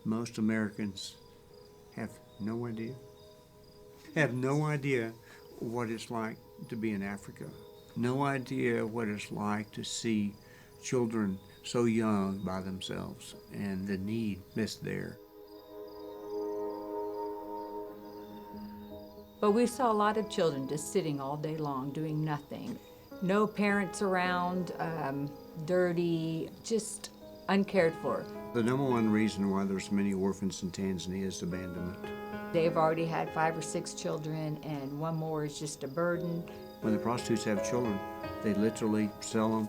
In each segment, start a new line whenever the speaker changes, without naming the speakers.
Most Americans have no idea. Have no idea what it's like to be in Africa. No idea what it's like to see children so young by themselves and the need that's there.
But we saw a lot of children just sitting all day long doing nothing. No parents around, dirty, just uncared for.
The number one reason why there's many orphans in Tanzania is abandonment.
They've already had 5 or 6 children, and one more is just a burden.
When the prostitutes have children, they literally sell them,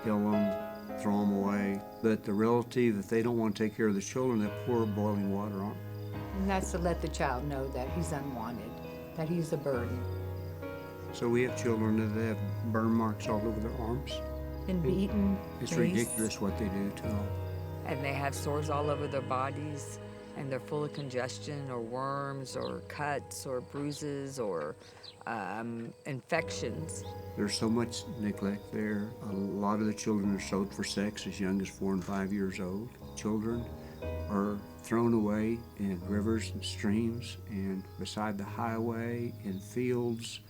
kill them, throw them away. But the relative, if they don't want to take care of the children, they pour boiling water on them.
And that's to let the child know that he's unwanted, that he's a burden.
So we have children that have burn marks all over their arms.
Been beaten.
It's
maced.
ridiculous what they do to them.
And they have sores all over their bodies, and they're full of congestion or worms or cuts or bruises or infections.
There's so much neglect there. A lot of the children are sold for sex as young as 4 and 5 years old. Children are thrown away in rivers and streams and beside the highway, in fields.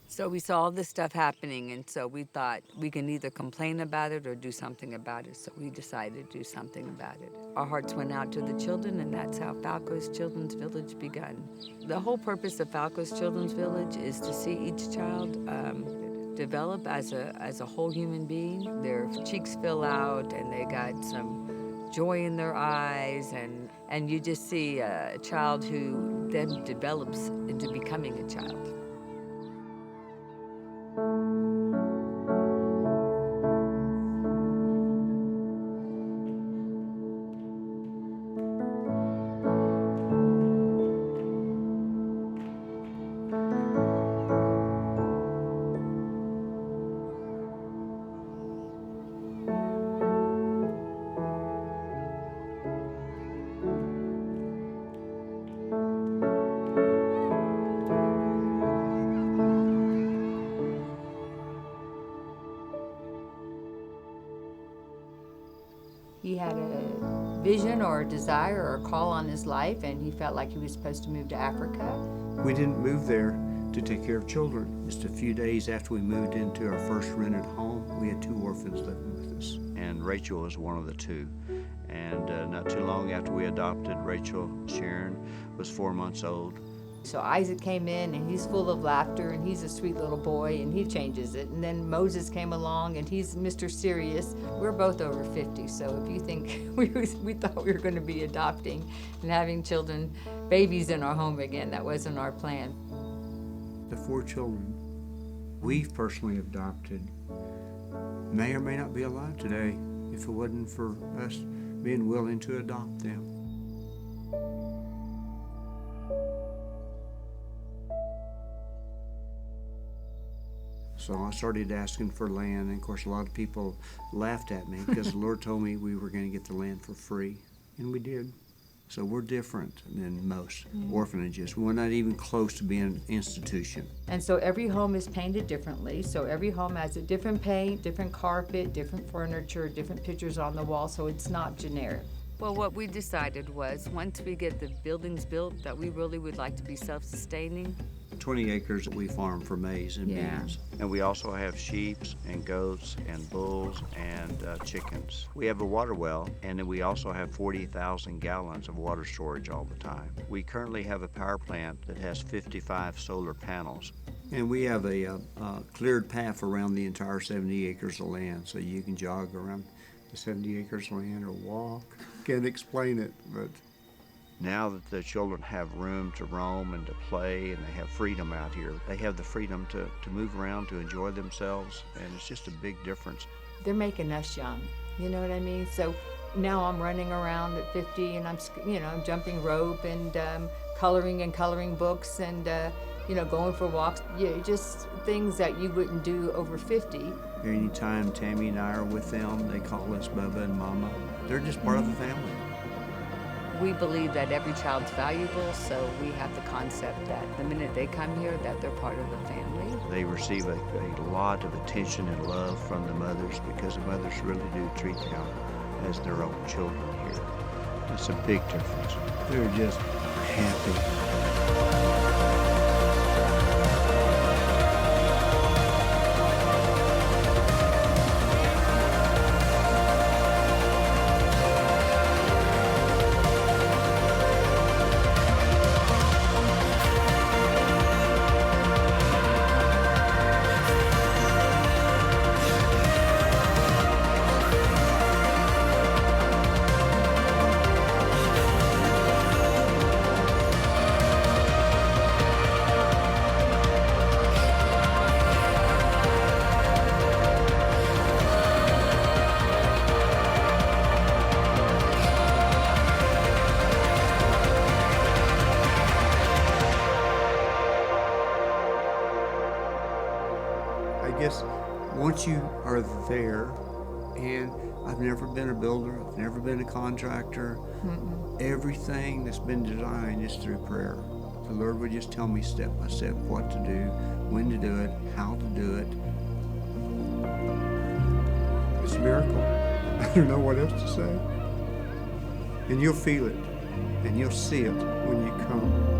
So we saw all this stuff happening, and so we thought we can either complain about it or do something about it. So we decided to do something about it. Our hearts went out to the children, and that's how Falco's Children's Village began. The whole purpose of Falco's Children's Village is to see each child develop as a whole human being. Their cheeks fill out, and they got some joy in their eyes, and you just see a child who then develops into becoming a child.
He had a vision or a desire or a call on his life, and he felt like he was supposed to move to Africa.
We didn't move there to take care of children. Just a few days after we moved into our first rented home, we had 2 orphans living with us. And Rachel was one of the 2. And not too long after we adopted Rachel, Sharon was 4 months old.
So Isaac came in, and he's full of laughter, and he's a sweet little boy, and he changes it. And then Moses came along, and he's Mr. Serious. We're both over 50, so if you think we thought we were going to be adopting and having children, babies in our home again, that wasn't our plan.
The 4 children we've personally adopted may or may not be alive today if it wasn't for us being willing to adopt them. So I started asking for land, and of course a lot of people laughed at me because the Lord told me we were going to get the land for free, and we did. So we're different than most orphanages. We're not even close to being an institution.
And so every home is painted differently. So every home has a different paint, different carpet, different furniture, different pictures on the wall, so it's not generic.
Well, what we decided was once we get the buildings built that we really would like to be self-sustaining.
20 acres we farm for maize and beans. And we also have sheep and goats and bulls and chickens. We have a water well, and then we also have 40,000 gallons of water storage all the time. We currently have a power plant that has 55 solar panels. And we have a cleared path around the entire 70 acres of land, so you can jog around the 70 acres of land or walk. Can't explain it, but now that the children have room to roam and to play, and they have freedom out here, they have the freedom to move around, to enjoy themselves, and it's just a big difference.
They're making us young, you know what I mean? So now I'm running around at 50, and I'm jumping rope and coloring books and going for walks. Just things that you wouldn't do over 50.
Anytime Tammy and I are with them, they call us Bubba and Mama. They're just part of the family.
We believe that every child's valuable, so we have the concept that the minute they come here, that they're part of the family.
They receive a lot of attention and love from the mothers because the mothers really do treat them as their own children here. It's a big difference. They're just happy. I guess once you are there, and I've never been a builder, I've never been a contractor. Everything that's been designed is through prayer. The Lord would just tell me step by step what to do, when to do it, how to do it. It's a miracle. I don't know what else to say. And you'll feel it, and you'll see it when you come.